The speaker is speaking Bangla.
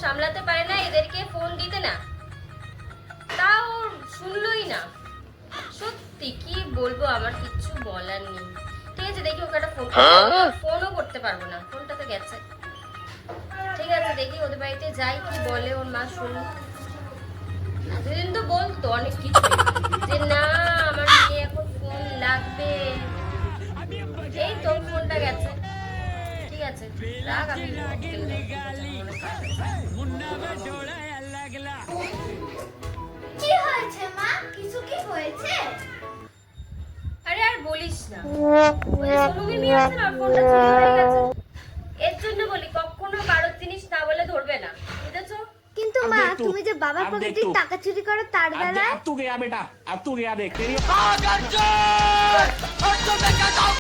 সামলাতে পারে না এদেরকে ফোন দিতে না, তাও শুনলই না। সত্যি কি বলবো, আমার কিচ্ছু বলার নেই। ঠিক আছে দেখি ওকে একটা ফোনও করতে পারবো না, ফোনটা তো গেছে। ঠিক আছে দেখি ওদের বাড়িতে যাই, কি বলে ওর মা শুনি। এতদিন তো বলতো অনেক কিছু যে না আমার মেয়ে এখন ফোন লাগবে, এই তো ফোনটা গেছে। ঠিক আছে রাখ, আমি কি হয়েছে মা, কিছু কি হয়েছে? আরে আর বলিস না, ওই যে সোনু মিমি আছে না, ওর ফোনটা চুরি হয়ে গেছে। এর জন্য বলি কখনো কারোর জিনিস না বলে ধরবে না, বুঝেছো? কিন্তু মা তুমি যে বাবার পকেটে টাকা চুরি করো তার বেলায় अब तू गया बेटा, अब तू गया देख तेरी।